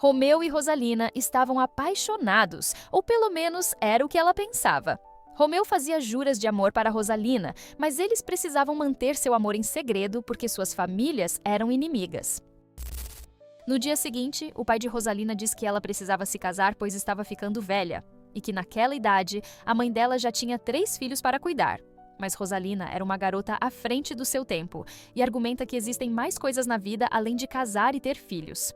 Romeu e Rosalina estavam apaixonados, ou pelo menos era o que ela pensava. Romeu fazia juras de amor para Rosalina, mas eles precisavam manter seu amor em segredo porque suas famílias eram inimigas. No dia seguinte, o pai de Rosalina diz que ela precisava se casar pois estava ficando velha, e que naquela idade a mãe dela já tinha 3 filhos para cuidar. Mas Rosalina era uma garota à frente do seu tempo e argumenta que existem mais coisas na vida além de casar e ter filhos.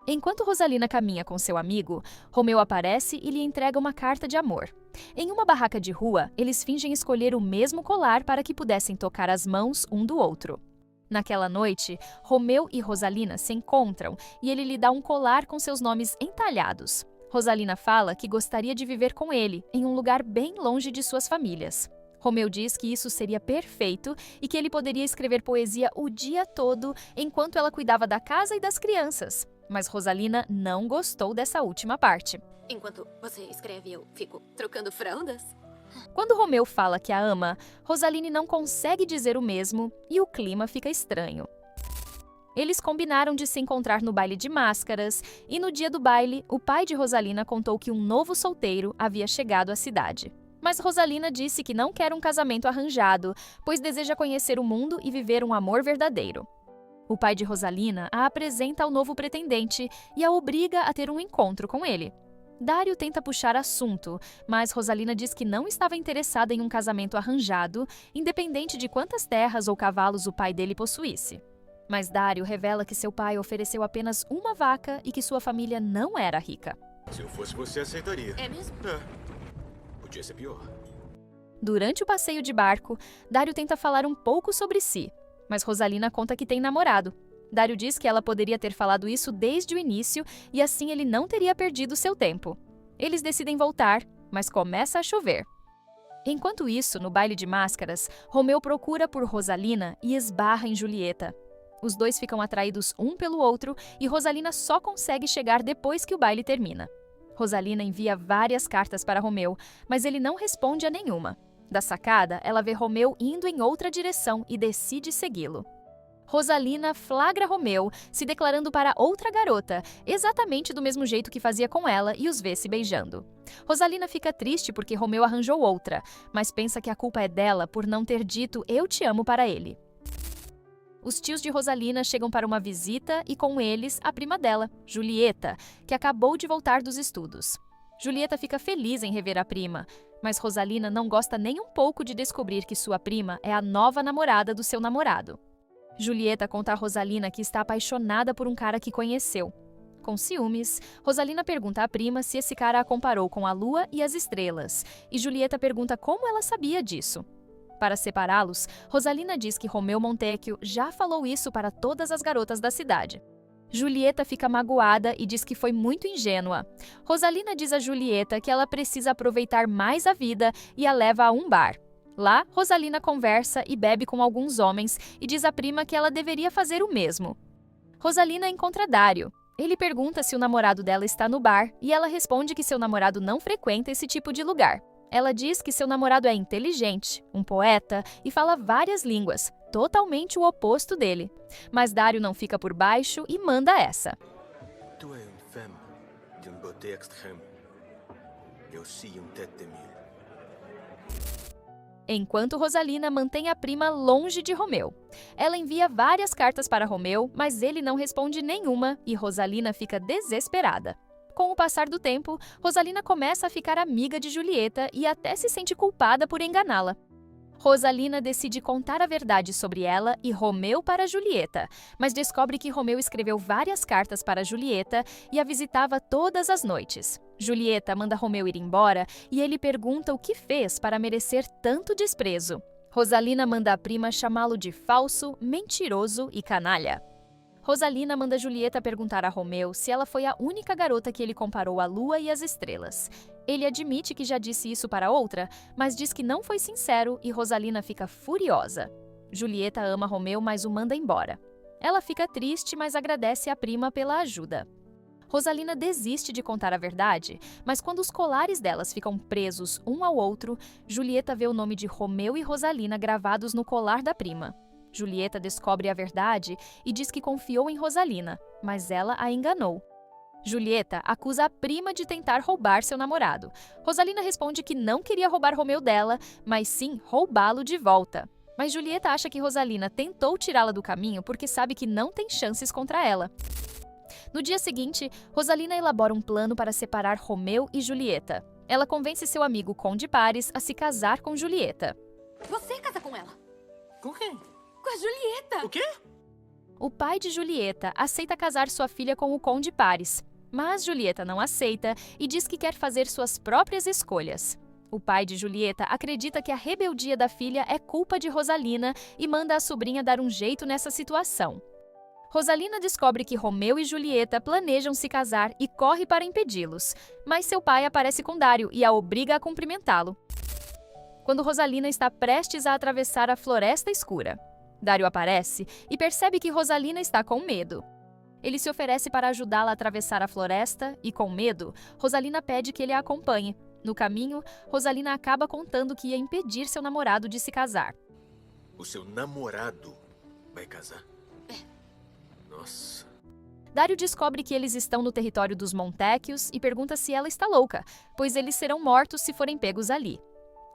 Enquanto Rosalina caminha com seu amigo, Romeu aparece e lhe entrega uma carta de amor. Em uma barraca de rua, eles fingem escolher o mesmo colar para que pudessem tocar as mãos um do outro. Naquela noite, Romeu e Rosalina se encontram e ele lhe dá um colar com seus nomes entalhados. Rosalina fala que gostaria de viver com ele, em um lugar bem longe de suas famílias. Romeu diz que isso seria perfeito e que ele poderia escrever poesia o dia todo enquanto ela cuidava da casa e das crianças. Mas Rosalina não gostou dessa última parte. Enquanto você escreve, eu fico trocando fraldas? Quando Romeu fala que a ama, Rosaline não consegue dizer o mesmo e o clima fica estranho. Eles combinaram de se encontrar no baile de máscaras e no dia do baile, o pai de Rosalina contou que um novo solteiro havia chegado à cidade. Mas Rosalina disse que não quer um casamento arranjado, pois deseja conhecer o mundo e viver um amor verdadeiro. O pai de Rosalina a apresenta ao novo pretendente e a obriga a ter um encontro com ele. Dário tenta puxar assunto, mas Rosalina diz que não estava interessada em um casamento arranjado, independente de quantas terras ou cavalos o pai dele possuísse. Mas Dário revela que seu pai ofereceu apenas uma vaca e que sua família não era rica. Se eu fosse você, aceitaria. É mesmo? Podia ser pior. Durante o passeio de barco, Dário tenta falar um pouco sobre si, mas Rosalina conta que tem namorado. Dário diz que ela poderia ter falado isso desde o início e assim ele não teria perdido seu tempo. Eles decidem voltar, mas começa a chover. Enquanto isso, no baile de máscaras, Romeu procura por Rosalina e esbarra em Julieta. Os dois ficam atraídos um pelo outro e Rosalina só consegue chegar depois que o baile termina. Rosalina envia várias cartas para Romeu, mas ele não responde a nenhuma. Da sacada, ela vê Romeu indo em outra direção e decide segui-lo. Rosalina flagra Romeu, se declarando para outra garota, exatamente do mesmo jeito que fazia com ela e os vê se beijando. Rosalina fica triste porque Romeu arranjou outra, mas pensa que a culpa é dela por não ter dito "eu te amo" para ele. Os tios de Rosalina chegam para uma visita e com eles a prima dela, Julieta, que acabou de voltar dos estudos. Julieta fica feliz em rever a prima, mas Rosalina não gosta nem um pouco de descobrir que sua prima é a nova namorada do seu namorado. Julieta conta a Rosalina que está apaixonada por um cara que conheceu. Com ciúmes, Rosalina pergunta à prima se esse cara a comparou com a lua e as estrelas, e Julieta pergunta como ela sabia disso. Para separá-los, Rosalina diz que Romeu Montecchio já falou isso para todas as garotas da cidade. Julieta fica magoada e diz que foi muito ingênua. Rosalina diz a Julieta que ela precisa aproveitar mais a vida e a leva a um bar. Lá, Rosalina conversa e bebe com alguns homens e diz à prima que ela deveria fazer o mesmo. Rosalina encontra Dário. Ele pergunta se o namorado dela está no bar e ela responde que seu namorado não frequenta esse tipo de lugar. Ela diz que seu namorado é inteligente, um poeta e fala várias línguas, totalmente o oposto dele. Mas Dário não fica por baixo e manda essa. Tu es une femme d'une beauté extrême et aussi une tête de mille. Enquanto Rosalina mantém a prima longe de Romeu. Ela envia várias cartas para Romeu, mas ele não responde nenhuma e Rosalina fica desesperada. Com o passar do tempo, Rosalina começa a ficar amiga de Julieta e até se sente culpada por enganá-la. Rosalina decide contar a verdade sobre ela e Romeu para Julieta, mas descobre que Romeu escreveu várias cartas para Julieta e a visitava todas as noites. Julieta manda Romeu ir embora e ele pergunta o que fez para merecer tanto desprezo. Rosalina manda a prima chamá-lo de falso, mentiroso e canalha. Rosalina manda Julieta perguntar a Romeu se ela foi a única garota que ele comparou à lua e às estrelas. Ele admite que já disse isso para outra, mas diz que não foi sincero e Rosalina fica furiosa. Julieta ama Romeu, mas o manda embora. Ela fica triste, mas agradece à prima pela ajuda. Rosalina desiste de contar a verdade, mas quando os colares delas ficam presos um ao outro, Julieta vê o nome de Romeu e Rosalina gravados no colar da prima. Julieta descobre a verdade e diz que confiou em Rosalina, mas ela a enganou. Julieta acusa a prima de tentar roubar seu namorado. Rosalina responde que não queria roubar Romeu dela, mas sim roubá-lo de volta. Mas Julieta acha que Rosalina tentou tirá-la do caminho porque sabe que não tem chances contra ela. No dia seguinte, Rosalina elabora um plano para separar Romeu e Julieta. Ela convence seu amigo Conde Paris a se casar com Julieta. Você casa com ela. Com quem? Com a Julieta. O quê? O pai de Julieta aceita casar sua filha com o Conde Paris, mas Julieta não aceita e diz que quer fazer suas próprias escolhas. O pai de Julieta acredita que a rebeldia da filha é culpa de Rosalina e manda a sobrinha dar um jeito nessa situação. Rosalina descobre que Romeu e Julieta planejam se casar e corre para impedi-los, mas seu pai aparece com Dário e a obriga a cumprimentá-lo. Quando Rosalina está prestes a atravessar a floresta escura, Dário aparece e percebe que Rosalina está com medo. Ele se oferece para ajudá-la a atravessar a floresta e, com medo, Rosalina pede que ele a acompanhe. No caminho, Rosalina acaba contando que ia impedir seu namorado de se casar. O seu namorado vai casar? Nossa. Dário descobre que eles estão no território dos Montecchios e pergunta se ela está louca, pois eles serão mortos se forem pegos ali.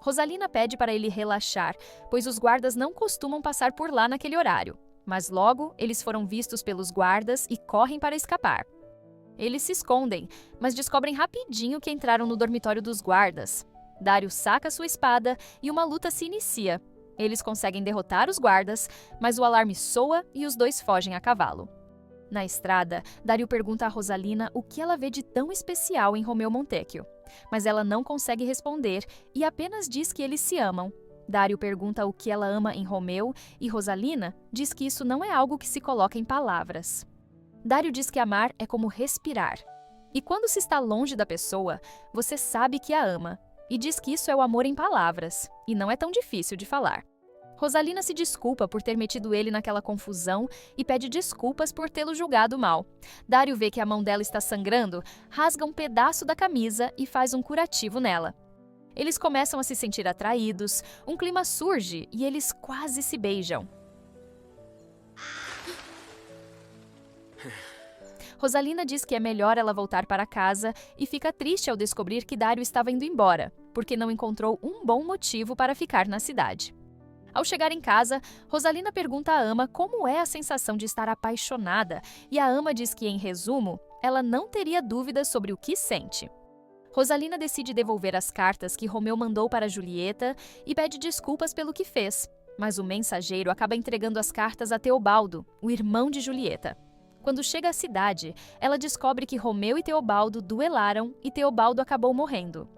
Rosalina pede para ele relaxar, pois os guardas não costumam passar por lá naquele horário. Mas logo, eles foram vistos pelos guardas e correm para escapar. Eles se escondem, mas descobrem rapidinho que entraram no dormitório dos guardas. Dário saca sua espada e uma luta se inicia. Eles conseguem derrotar os guardas, mas o alarme soa e os dois fogem a cavalo. Na estrada, Dário pergunta a Rosalina o que ela vê de tão especial em Romeu Montecchio. Mas ela não consegue responder e apenas diz que eles se amam. Dário pergunta o que ela ama em Romeu e Rosalina diz que isso não é algo que se coloca em palavras. Dário diz que amar é como respirar. E quando se está longe da pessoa, você sabe que a ama. E diz que isso é o amor em palavras, e não é tão difícil de falar. Rosalina se desculpa por ter metido ele naquela confusão e pede desculpas por tê-lo julgado mal. Dário vê que a mão dela está sangrando, rasga um pedaço da camisa e faz um curativo nela. Eles começam a se sentir atraídos, um clima surge e eles quase se beijam. Rosalina diz que é melhor ela voltar para casa e fica triste ao descobrir que Dário estava indo embora, porque não encontrou um bom motivo para ficar na cidade. Ao chegar em casa, Rosalina pergunta à ama como é a sensação de estar apaixonada e a ama diz que, em resumo, ela não teria dúvidas sobre o que sente. Rosalina decide devolver as cartas que Romeu mandou para Julieta e pede desculpas pelo que fez, mas o mensageiro acaba entregando as cartas a Teobaldo, o irmão de Julieta. Quando chega à cidade, ela descobre que Romeu e Teobaldo duelaram e Teobaldo acabou morrendo.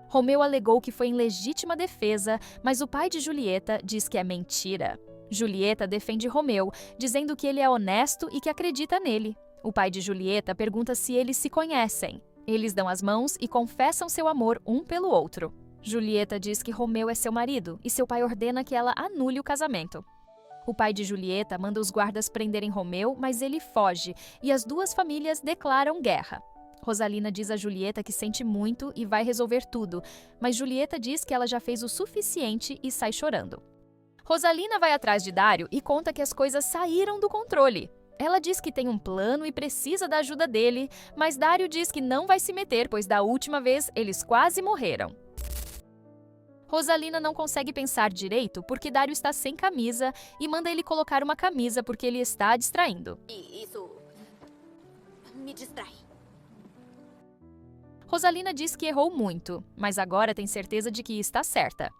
Romeu alegou que foi em legítima defesa, mas o pai de Julieta diz que é mentira. Julieta defende Romeu, dizendo que ele é honesto e que acredita nele. O pai de Julieta pergunta se eles se conhecem. Eles dão as mãos e confessam seu amor um pelo outro. Julieta diz que Romeu é seu marido e seu pai ordena que ela anule o casamento. O pai de Julieta manda os guardas prenderem Romeu, mas ele foge e as duas famílias declaram guerra. Rosalina diz a Julieta que sente muito e vai resolver tudo, mas Julieta diz que ela já fez o suficiente e sai chorando. Rosalina vai atrás de Dário e conta que as coisas saíram do controle. Ela diz que tem um plano e precisa da ajuda dele, mas Dário diz que não vai se meter, pois da última vez eles quase morreram. Rosalina não consegue pensar direito porque Dário está sem camisa e manda ele colocar uma camisa porque ele está distraindo. E isso me distrai. Rosalina diz que errou muito, mas agora tem certeza de que está certa.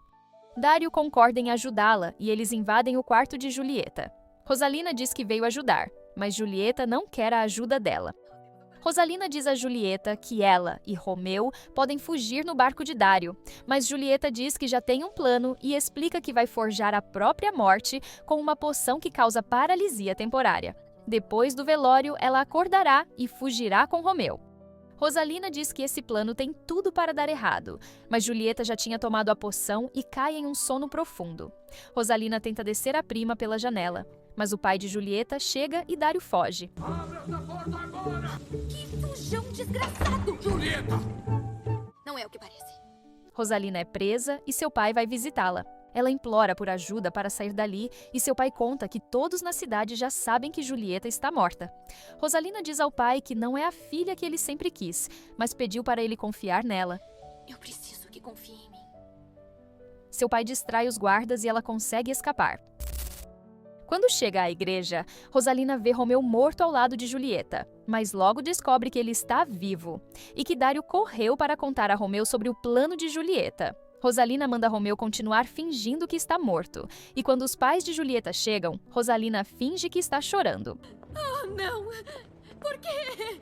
Dário concorda em ajudá-la e eles invadem o quarto de Julieta. Rosalina diz que veio ajudar, mas Julieta não quer a ajuda dela. Rosalina diz a Julieta que ela e Romeu podem fugir no barco de Dário, mas Julieta diz que já tem um plano e explica que vai forjar a própria morte com uma poção que causa paralisia temporária. Depois do velório, ela acordará e fugirá com Romeu. Rosalina diz que esse plano tem tudo para dar errado, mas Julieta já tinha tomado a poção e cai em um sono profundo. Rosalina tenta descer a prima pela janela, mas o pai de Julieta chega e Dário foge. Abre essa porta agora! Que sujão desgraçado! Julieta! Não é o que parece. Rosalina é presa e seu pai vai visitá-la. Ela implora por ajuda para sair dali e seu pai conta que todos na cidade já sabem que Julieta está morta. Rosalina diz ao pai que não é a filha que ele sempre quis, mas pediu para ele confiar nela. Eu preciso que confie em mim. Seu pai distrai os guardas e ela consegue escapar. Quando chega à igreja, Rosalina vê Romeu morto ao lado de Julieta, mas logo descobre que ele está vivo e que Dário correu para contar a Romeu sobre o plano de Julieta. Rosalina manda Romeu continuar fingindo que está morto, e quando os pais de Julieta chegam, Rosalina finge que está chorando. Oh, não! Por quê?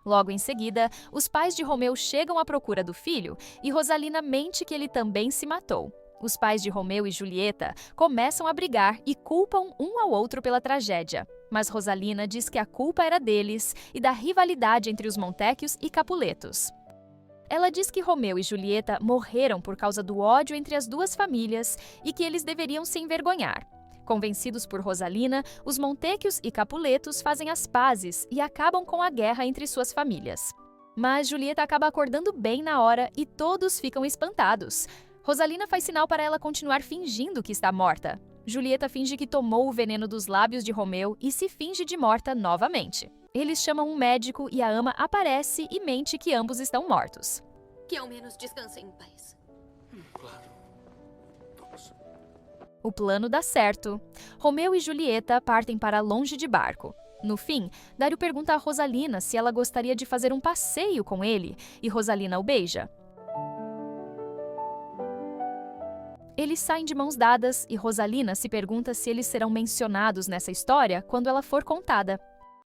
Logo em seguida, os pais de Romeu chegam à procura do filho e Rosalina mente que ele também se matou. Os pais de Romeu e Julieta começam a brigar e culpam um ao outro pela tragédia. Mas Rosalina diz que a culpa era deles e da rivalidade entre os Montecchios e Capuletos. Ela diz que Romeu e Julieta morreram por causa do ódio entre as duas famílias e que eles deveriam se envergonhar. Convencidos por Rosalina, os Montecchios e Capuletos fazem as pazes e acabam com a guerra entre suas famílias. Mas Julieta acaba acordando bem na hora e todos ficam espantados. Rosalina faz sinal para ela continuar fingindo que está morta. Julieta finge que tomou o veneno dos lábios de Romeu e se finge de morta novamente. Eles chamam um médico e a ama aparece e mente que ambos estão mortos. Que ao menos descansem em paz. Claro. Vamos. O plano dá certo. Romeu e Julieta partem para longe de barco. No fim, Dário pergunta a Rosalina se ela gostaria de fazer um passeio com ele e Rosalina o beija. Eles saem de mãos dadas e Rosalina se pergunta se eles serão mencionados nessa história quando ela for contada.